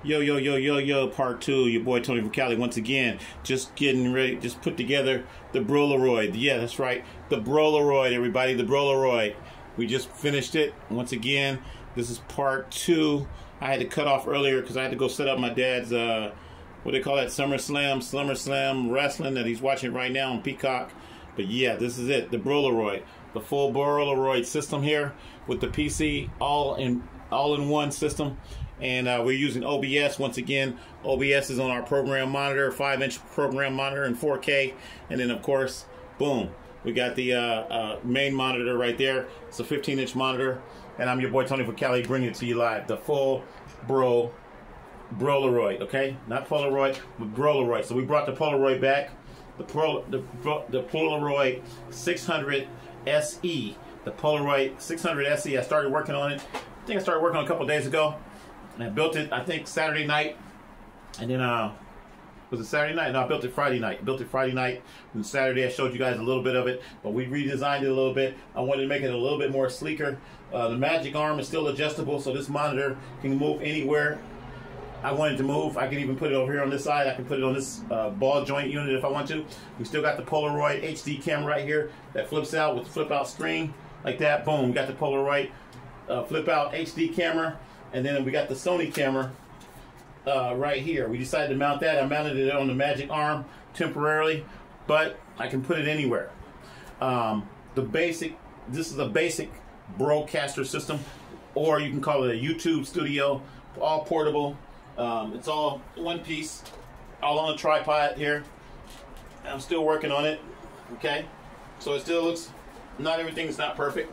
Yo, part two. Your boy Tony from Cali once again. Just getting ready, just put together the Bro-Laroid. Yeah, that's right. The Bro-Laroid, everybody. The Bro-Laroid. We just finished it. Once again, this is part two. I had to cut off earlier because I had to go set up my dad's, what they call that, SummerSlam wrestling that he's watching right now on Peacock. But yeah, this is it. The Bro-Laroid. The full Bro-Laroid system here with the PC all in one system. And we're using OBS once again. OBS is on our program monitor, 5-inch program monitor in 4K. And then, of course, boom, we got the main monitor right there. It's a 15-inch monitor. And I'm your boy Tony from Cali, bringing it to you live. The full Bro-Laroid, okay? Not Polaroid, but Bro-Laroid. So we brought the Polaroid back. The Polaroid 600 SE. The Polaroid 600 SE. I started working on it. I think I started working on it a couple days ago. And I built it, I think, Saturday night. And then, was it Saturday night? No, I built it Friday night. And Saturday I showed you guys a little bit of it. But we redesigned it a little bit. I wanted to make it a little bit more sleeker. The magic arm is still adjustable, so this monitor can move anywhere I want it to move. I can even put it over here on this side. I can put it on this ball joint unit if I want to. We still got the Polaroid HD camera right here that flips out with the flip out screen. Like that, boom. We got the Polaroid flip out HD camera. And then we got the Sony camera right here. We decided to mount that. I mounted it on the magic arm temporarily, but I can put it anywhere. This is a basic Bro-caster system, or you can call it a YouTube studio, all portable. It's all one piece, all on a tripod here. I'm still working on it, okay? So it still looks, not everything's not perfect.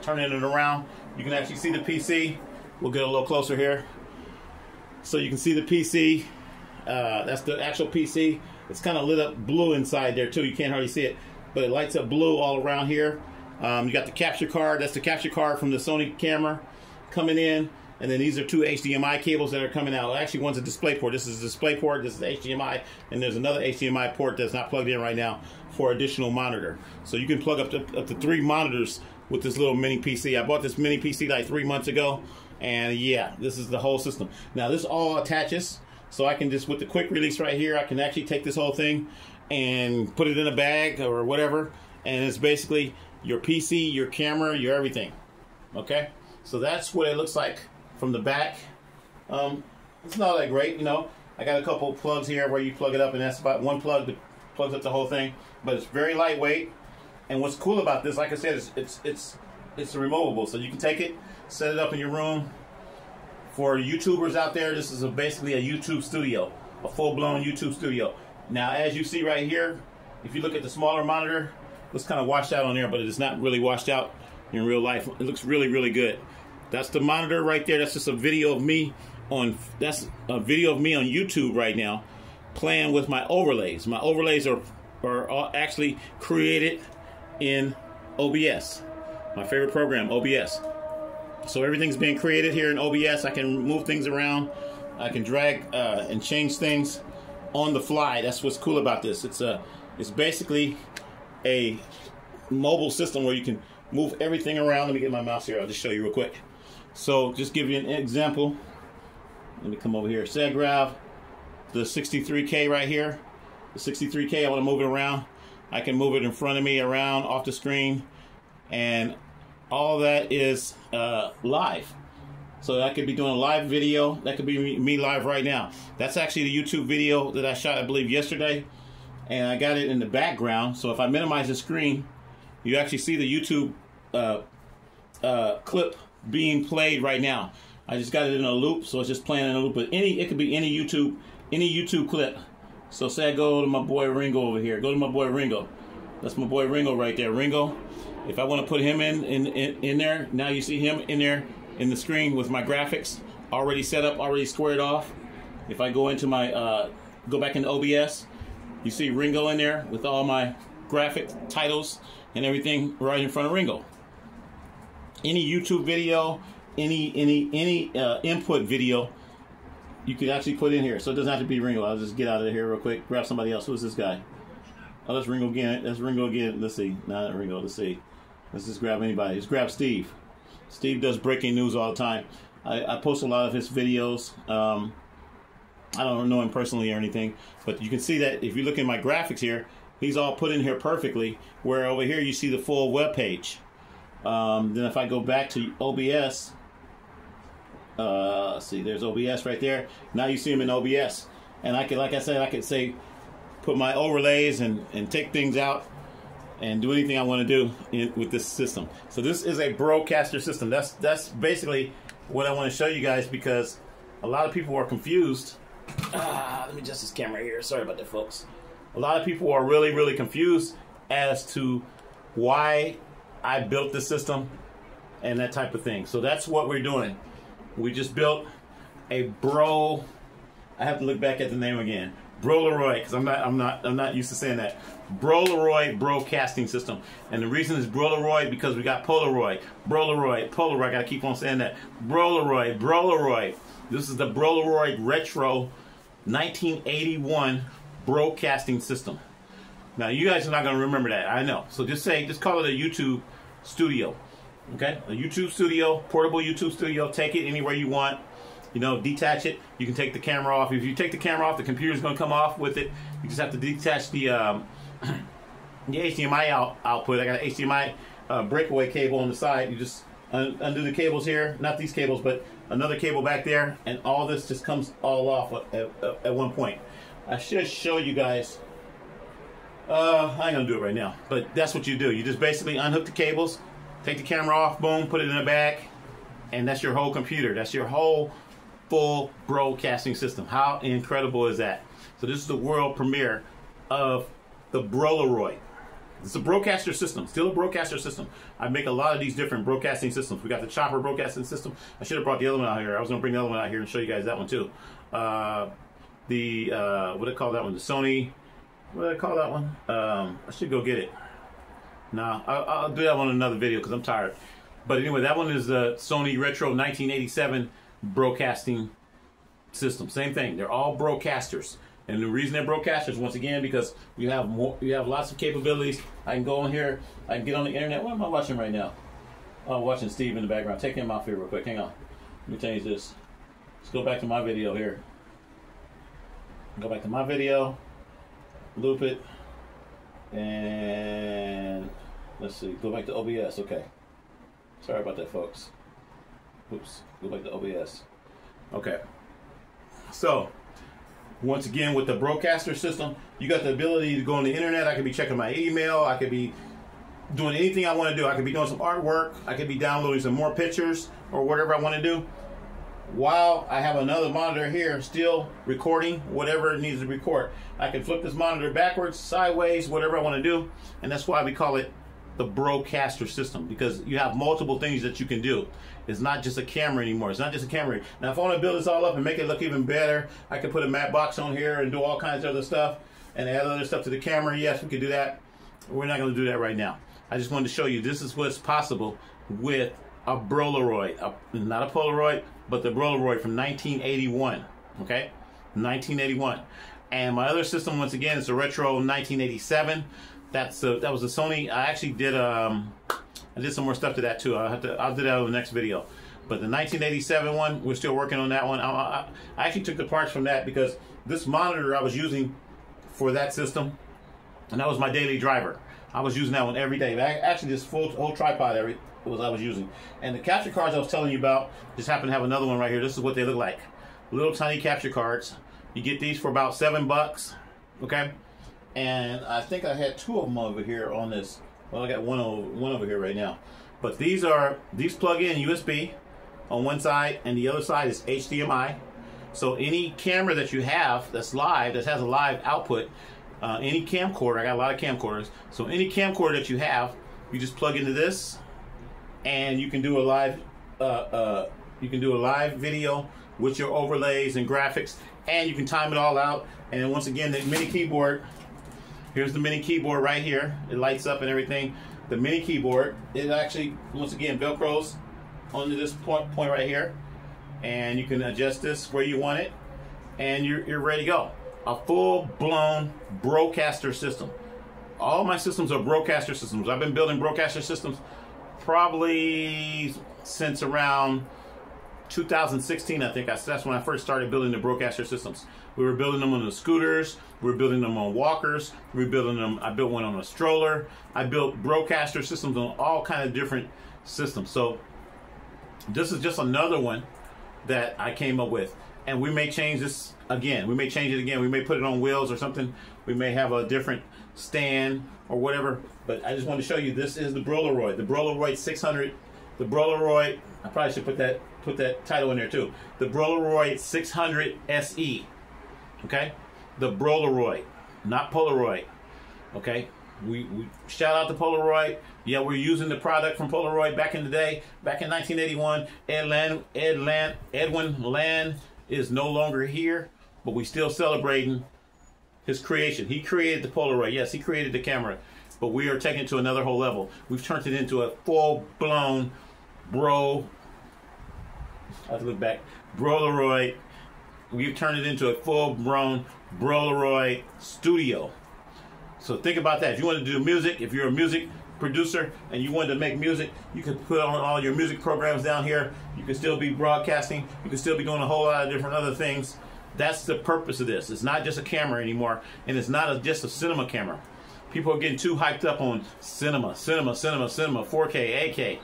Turning it around, you can actually see the PC. We'll get a little closer here. So you can see the PC. That's the actual PC. It's kind of lit up blue inside there too. You can't hardly see it, but it lights up blue all around here. You got the capture card. That's the capture card from the Sony camera coming in. And then these are two HDMI cables that are coming out. Actually, one's a display port. This is a display port. This is HDMI. And there's another HDMI port that's not plugged in right now for additional monitor. So you can plug up to 3 monitors with this little mini PC. I bought this mini PC like 3 months ago. And yeah, this is the whole system. Now this all attaches. So I can just, with the quick release right here, I can actually take this whole thing and put it in a bag or whatever. And it's basically your PC, your camera, your everything. Okay? So that's what it looks like from the back. It's not that great, you know. I got a couple plugs here where you plug it up, and that's about one plug that plugs up the whole thing. But it's very lightweight. And what's cool about this, like I said, it's removable. So you can take it, set it up in your room. For YouTubers out there, this is basically a YouTube studio, a full-blown YouTube studio. Now, as you see right here, if you look at the smaller monitor, it looks kind of washed out on there, but it is not really washed out in real life. It looks really, really good. That's the monitor right there. That's just a video of me on. That's a video of me on YouTube right now, playing with my overlays. My overlays are actually created in OBS, my favorite program, OBS. So everything's being created here in OBS. I can move things around. I can drag and change things on the fly. That's what's cool about this. It's basically a mobile system where you can move everything around. Let me get my mouse here. I'll just show you real quick. So just give you an example. Let me come over here. Say I grab the 63K right here. The 63K, I want to move it around. I can move it in front of me, around, off the screen. And all that is live. So I could be doing a live video. That could be me live right now. That's actually the YouTube video that I shot, I believe, yesterday. And I got it in the background. So if I minimize the screen, you actually see the YouTube clip being played right now. I just got it in a loop, so it's just playing in a loop. But it could be any YouTube clip. So say I go to my boy Ringo over here. Go to my boy Ringo. That's my boy Ringo right there. Ringo. If I want to put him in there, now you see him in there in the screen with my graphics already set up, already squared off. If I go into my go back into OBS, you see Ringo in there with all my graphic titles and everything right in front of Ringo. Any YouTube video, any input video, you could actually put in here. So it doesn't have to be Ringo. I'll just get out of here real quick. Grab somebody else. Who's this guy? Oh, that's Ringo again. That's Ringo again. Let's see. Not Ringo. Let's see. Let's just grab anybody. Just grab Steve. Steve does breaking news all the time. I post a lot of his videos. I don't know him personally or anything, but you can see that if you look at my graphics here, he's all put in here perfectly, where over here you see the full web page. Then if I go back to OBS, see, there's OBS right there. Now you see him in OBS. And I could, like I said, I could say, put my overlays and take things out and do anything I want to do with this system. So this is a Bro-Caster system. That's basically what I want to show you guys, because a lot of people are confused. Let me adjust this camera here. Sorry about that, folks. A lot of people are really, really confused as to why I built this system and that type of thing. So that's what we're doing. We just built a I have to look back at the name again. Bro-Laroid, because I'm not used to saying that. Bro-Laroid Bro-Casting system. And the reason it's Bro-Laroid because we got Polaroid. Bro-Laroid, Polaroid. I gotta keep on saying that. Bro-Laroid, Bro-Laroid. This is the Bro-Laroid Retro 1981 Bro-Casting system. Now you guys are not gonna remember that, I know. So just call it a YouTube studio. Okay? A YouTube studio, portable YouTube studio. Take it anywhere you want. You know, detach it. You can take the camera off. If you take the camera off, the computer's going to come off with it. You just have to detach the HDMI output. I got an HDMI breakaway cable on the side. You just undo the cables here. Not these cables, but another cable back there. And all this just comes all off at one point. I should show you guys. I ain't going to do it right now. But that's what you do. You just basically unhook the cables, take the camera off, boom, put it in the bag. And that's your whole computer. That's your whole full Bro-Casting system. How incredible is that? So this is the world premiere of the Bro-Laroid. It's a Bro-Caster system, still a Bro-Caster system. I make a lot of these different Bro-Casting systems. We got the chopper Bro-Casting system. I should have brought the other one out here. I was going to bring the other one out here and show you guys that one too. What do they call that one? The Sony, what do they call that one? I should go get it. Nah, I'll do that one in another video because I'm tired. But anyway, that one is the Sony Retro 1987 Bro-Casting system. Same thing. They're all Bro-Casters. And the reason they're Bro-Casters, once again, because you have lots of capabilities. I can go in here. I can get on the internet. What am I watching right now? Oh, I'm watching Steve in the background. Take him off here real quick. Hang on. Let me change this. Let's go back to my video here. Go back to my video. Loop it. And let's see. Go back to OBS. Okay. Sorry about that, folks. Oops. Go back to OBS. Okay. So, once again, with the Bro-Caster system, you got the ability to go on the internet. I could be checking my email. I could be doing anything I want to do. I could be doing some artwork. I could be downloading some more pictures or whatever I want to do, while I have another monitor here still recording whatever it needs to record. I can flip this monitor backwards, sideways, whatever I want to do. And that's why we call it the Bro-Caster system, because you have multiple things that you can do. It's not just a camera anymore. It's not just a camera. Now, if I want to build this all up and make it look even better, I could put a matte box on here and do all kinds of other stuff and add other stuff to the camera. Yes, we could do that. We're not going to do that right now. I just wanted to show you this is what's possible with a Bro-Laroid. Not a Polaroid, but the Bro-Laroid from 1981. Okay? 1981. And my other system, once again, is a Retro 1987. That was a Sony. I actually did I did some more stuff to that too. I'll do that in the next video. But the 1987 one, we're still working on that one. I actually took the parts from that because this monitor I was using for that system, and that was my daily driver. I was using that one every day. Actually, this whole tripod I was using. And the capture cards I was telling you about, just happen to have another one right here. This is what they look like. Little tiny capture cards. You get these for about $7. Okay? And I think I had two of them over here on this. Well, I got one over here right now. But these plug in USB on one side, and the other side is HDMI. So any camera that you have that's live, that has a live output, any camcorder, I got a lot of camcorders. So any camcorder that you have, you just plug into this, and you can do a live video with your overlays and graphics, and you can time it all out. And once again, the mini keyboard. Here's the mini keyboard right here. It lights up and everything. The mini keyboard, it actually, once again, Velcros onto this point right here. And you can adjust this where you want it. And you're ready to go. A full-blown Bro-Caster system. All my systems are Bro-Caster systems. I've been building Bro-Caster systems probably since around 2016, I think. That's when I first started building the Brocaster systems. We were building them on the scooters. We were building them on walkers. We were building them. I built one on a stroller. I built Brocaster systems on all kinds of different systems. So this is just another one that I came up with. And we may change this again. We may change it again. We may put it on wheels or something. We may have a different stand or whatever. But I just want to show you, this is the Bro-Laroid. The Bro-Laroid 600. The Bro-Laroid, I probably should put that title in there too. The Bro-Laroid 600 SE. Okay? The Bro-Laroid, not Polaroid. Okay? We shout out to Polaroid. Yeah, we're using the product from Polaroid back in the day. Back in 1981, Edwin Land is no longer here, but we still celebrating his creation. He created the Polaroid. Yes, he created the camera, but we are taking it to another whole level. We've turned it into a full-blown I have to look back. Bro-Laroid. We've turned it into a full-blown Bro-Laroid studio. So think about that. If you want to do music, if you're a music producer and you wanted to make music, you could put on all your music programs down here. You can still be broadcasting. You can still be doing a whole lot of different other things. That's the purpose of this. It's not just a camera anymore, and it's not just a cinema camera. People are getting too hyped up on cinema, 4K, 8K.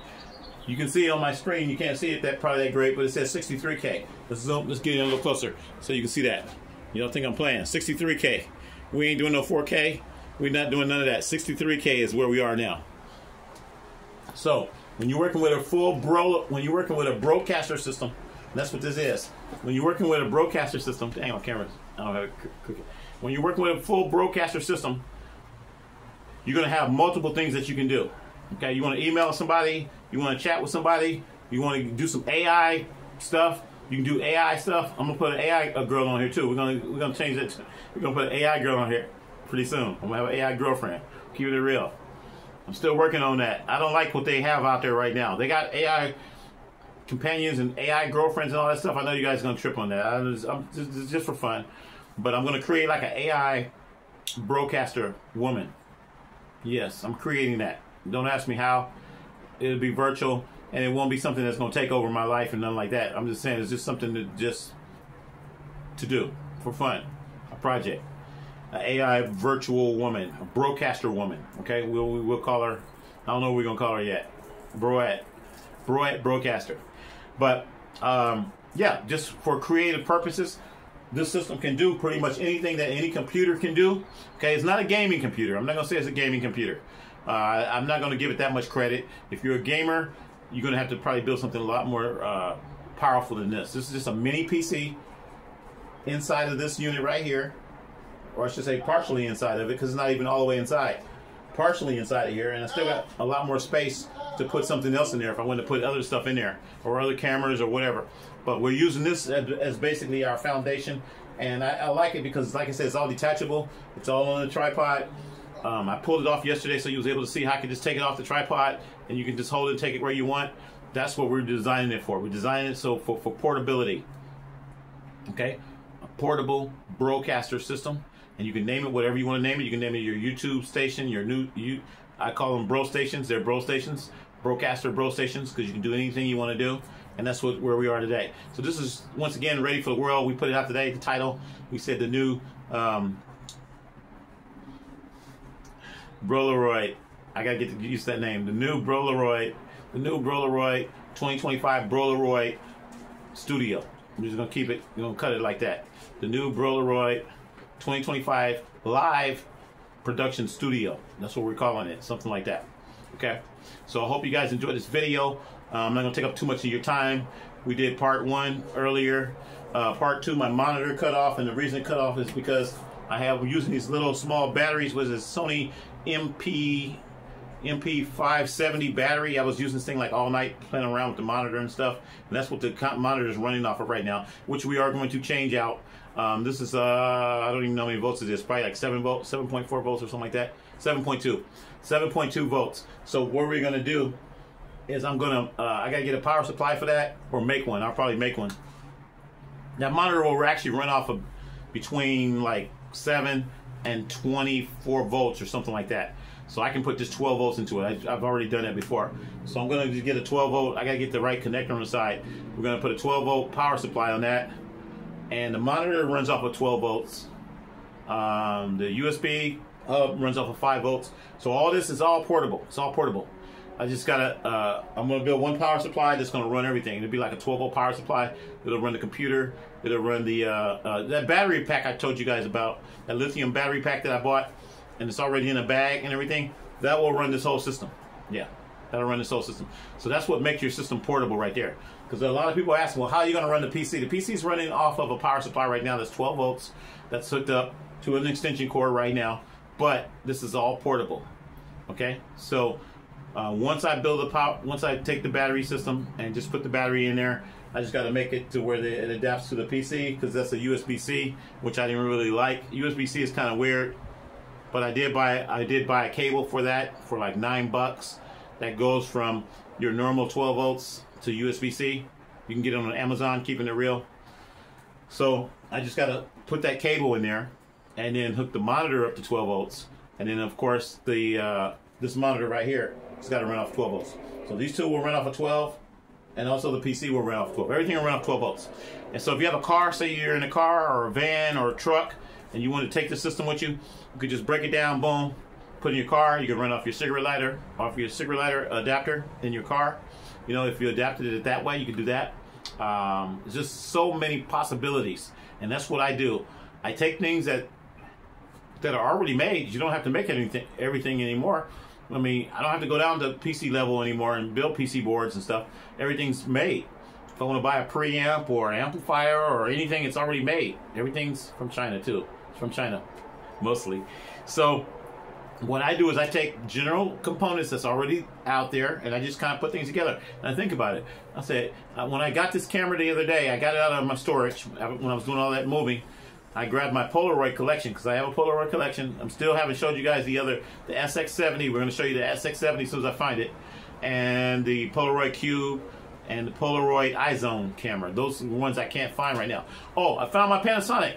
You can see it on my screen. You can't see it probably that great, but it says 63K. Let's get in a little closer so you can see that. You don't think I'm playing. 63K. We ain't doing no 4K. We're not doing none of that. 63K is where we are now. So when you're working with a Brocaster system, that's what this is. When you're working with a Brocaster system, dang, my camera, I don't have it crooked. When you're working with a full Brocaster system, you're going to have multiple things that you can do. Okay, you want to email somebody, you want to chat with somebody, you want to do some AI stuff. You can do AI stuff. I'm gonna put an AI girl on here too. We're gonna change it. We're gonna put an AI girl on here pretty soon. I'm gonna have an AI girlfriend. Keeping it real. I'm still working on that. I don't like what they have out there right now. They got AI companions and AI girlfriends and all that stuff. I know you guys are gonna trip on that. It's just for fun. But I'm gonna create like an AI Brocaster woman. Yes, I'm creating that. Don't ask me how. It'll be virtual, and it won't be something that's gonna take over my life and nothing like that. I'm just saying it's just something to do for fun. A project. An AI virtual woman, a Brocaster woman. Okay, we'll call her. I don't know what we're gonna call her yet. Brocaster. But yeah, just for creative purposes, this system can do pretty much anything that any computer can do. Okay, it's not a gaming computer. I'm not gonna say it's a gaming computer. I'm not gonna give it that much credit. If you're a gamer, you're gonna have to probably build something a lot more powerful than this. This is just a mini PC inside of this unit right here. Or I should say partially inside of it, because it's not even all the way inside. Partially inside of here, and I still got a lot more space to put something else in there if I want to put other stuff in there, or other cameras or whatever. But we're using this as basically our foundation, and I like it because, like I said, it's all detachable. It's all on a tripod. I pulled it off yesterday so you was able to see how I could just take it off the tripod, and you can just hold it and take it where you want. That's what we're designing it for. We're designing it so for portability. Okay? A portable Brocaster system. And you can name it whatever you want to name it. You can name it your YouTube station, I call them Bro Stations. They're Bro Stations, Brocaster Bro Stations, because you can do anything you want to do. And that's where we are today. So this is, once again, Ready for the World. We put it out today, the title. We said the new Bro-Laroid. I got to get used to that name. The new Bro-Laroid. The new Bro-Laroid 2025 Bro-Laroid Studio. I'm just going to keep it, we're going to cut it like that. The new Bro-Laroid 2025 live production studio. That's what we're calling it, something like that. Okay, so I hope you guys enjoyed this video. I'm not gonna take up too much of your time. We did part 1 earlier. Part 2, my monitor cut off, and the reason it cut off is because we're using these little small batteries with this Sony MP570 battery. I was using this thing like all night, playing around with the monitor and stuff, and that's what the monitor is running off of right now, which we are going to change out. This is I don't even know how many volts it is. Probably like 7 volts, 7.4 volts or something like that. 7.2 volts. So what we're gonna do is I gotta get a power supply for that, or make one. I'll probably make one. That monitor will actually run off of between like 7 and 24 volts or something like that. So I can put just 12 volts into it. I've already done that before. So I'm going to just get a 12 volt. I got to get the right connector on the side. We're going to put a 12 volt power supply on that. And the monitor runs off of 12 volts. The USB hub runs off of 5 volts. So all this is all portable. It's all portable. I just gotta, I'm gonna build one power supply that's gonna run everything. It'll be like a 12 volt power supply. It'll run the computer. It'll run the, that battery pack I told you guys about, that lithium battery pack that I bought, and it's already in a bag and everything. That will run this whole system. Yeah, that'll run this whole system. So that's what makes your system portable right there. Because a lot of people ask, well, how are you gonna run the PC? The PC is running off of a power supply right now that's 12 volts. That's hooked up to an extension cord right now. But this is all portable. Okay, so once I build a power, once I take the battery system and just put the battery in there, I just got to make it to where it adapts to the PC, because that's a USB-C, which I didn't really like. USB-C is kind of weird, but I did buy a cable for that for like $9. That goes from your normal 12 volts to USB-C. You can get it on Amazon, keeping it real. So I just got to put that cable in there and then hook the monitor up to 12 volts, and then of course the this monitor right here, it's got to run off 12 volts. So these two will run off of 12, and also the PC will run off 12. Everything will run off 12 volts. And so if you have a car, say you're in a car or a van or a truck, and you want to take the system with you, you could just break it down, boom, put in your car. You can run off your cigarette lighter, adapter in your car. You know, if you adapted it that way, you could do that. There's just so many possibilities, and that's what I do. I take things that are already made. You don't have to make everything anymore. I mean, I don't have to go down to PC level anymore and build PC boards and stuff. Everything's made. If I want to buy a preamp or an amplifier or anything, it's already made. Everything's from China too. It's from China, mostly. So what I do is I take general components that's already out there, and I just kind of put things together. And I think about it. I said, when I got this camera the other day, I got it out of my storage when I was doing all that moving. I grabbed my Polaroid collection, because I have a Polaroid collection. I still haven't showed you guys the SX70. We're going to show you the SX70 as soon as I find it. And the Polaroid Cube and the Polaroid iZone camera. Those are the ones I can't find right now. Oh, I found my Panasonic.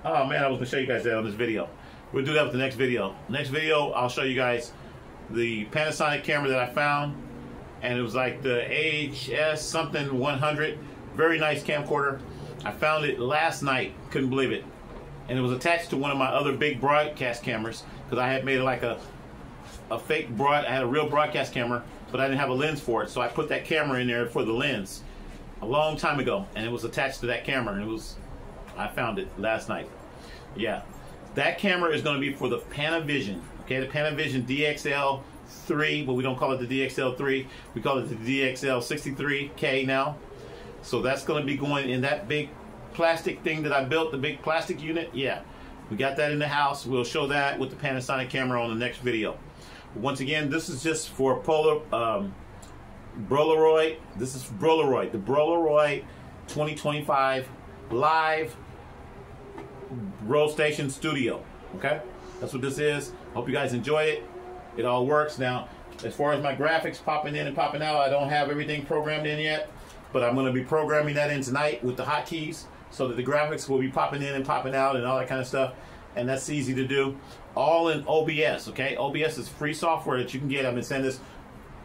Oh man, I was going to show you guys that on this video. We'll do that with the next video. Next video, I'll show you guys the Panasonic camera that I found. And it was like the HS something 100. Very nice camcorder. I found it last night, couldn't believe it. And it was attached to one of my other big broadcast cameras, because I had made like a fake I had a real broadcast camera, but I didn't have a lens for it. So I put that camera in there for the lens a long time ago, and it was attached to that camera, and I found it last night. Yeah, that camera is going to be for the Panavision, okay, the Panavision DXL3, but we don't call it the DXL3, we call it the DXL63K now. So that's going to be going in that big plastic thing that I built, the big plastic unit. Yeah, we got that in the house. We'll show that with the Panasonic camera on the next video. Once again, this is just for Bro-Laroid. This is Bro-Laroid, the Bro-Laroid 2025 live Roll Station Studio. Okay, that's what this is. Hope you guys enjoy it. It all works. Now, as far as my graphics popping in and popping out, I don't have everything programmed in yet. But I'm going to be programming that in tonight with the hotkeys, so that the graphics will be popping in and popping out and all that kind of stuff. And that's easy to do. All in OBS, okay? OBS is free software that you can get. I've been saying this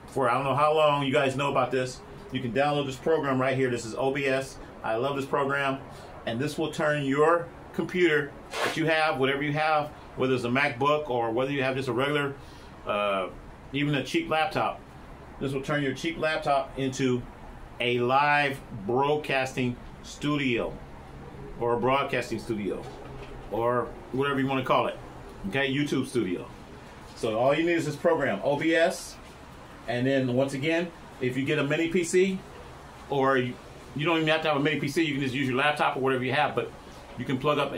for I don't know how long. You guys know about this. You can download this program right here. This is OBS. I love this program. And this will turn your computer that you have, whatever you have, whether it's a MacBook or whether you have just a regular, even a cheap laptop. This will turn your cheap laptop into a live broadcasting studio, or a broadcasting studio, or whatever you want to call it. Okay, YouTube studio. So all you need is this program, OBS, and then once again, if you get a mini PC, or you don't even have to have a mini PC, you can just use your laptop or whatever you have, but you can plug up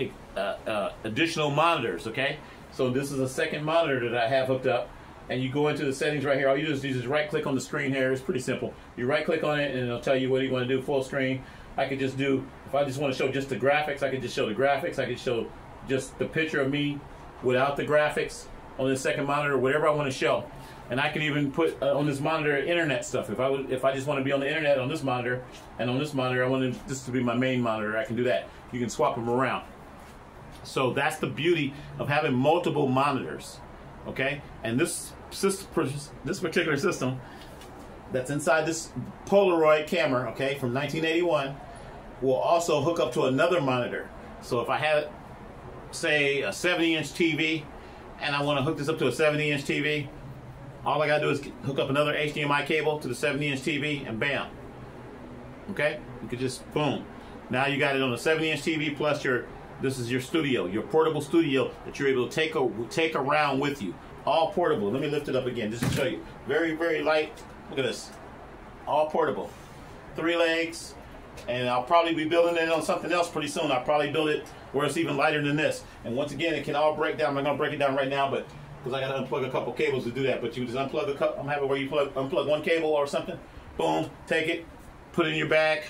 additional monitors. Okay, so this is a second monitor that I have hooked up. And you go into the settings right here. All you do is just right click on the screen here. It's pretty simple. You right click on it and it'll tell you what you want to do, full screen. I could just do, if I just want to show just the graphics, I could just show the graphics. I could show just the picture of me without the graphics on the second monitor, whatever I want to show. And I can even put on this monitor internet stuff. If I just want to be on the internet on this monitor, and on this monitor I want this to be my main monitor, I can do that. You can swap them around. So that's the beauty of having multiple monitors. Okay, and this particular system that's inside this Polaroid camera, okay, from 1981, will also hook up to another monitor. So if I had, say, a 70-inch TV, and I want to hook this up to a 70-inch TV, all I got to do is hook up another HDMI cable to the 70-inch TV, and bam. Okay, you could just, boom. Now you got it on a 70-inch TV, plus this is your studio, your portable studio that you're able to take around with you. All portable. Let me lift it up again just to show you. Very, very light. Look at this. All portable. 3 legs. And I'll probably be building it on something else pretty soon. I'll probably build it where it's even lighter than this. And once again, it can all break down. I'm not going to break it down right now, but because I got to unplug a couple cables to do that. But you just unplug a couple. I'm having where you unplug one cable or something. Boom. Take it. Put it in your bag.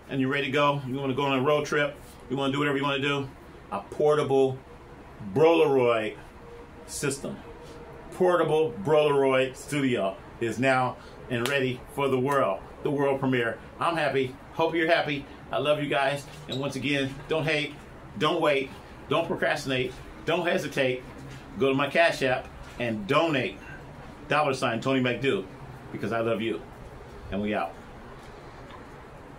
And you're ready to go. You want to go on a road trip. You want to do whatever you want to do. A portable Bro-Laroid system. Portable Bro-Laroid studio is now and ready for the world premiere. I'm happy. Hope you're happy. I love you guys. And once again, don't hate, don't wait, don't procrastinate, don't hesitate. Go to my Cash App and donate $Tony McDew, because I love you. And we out.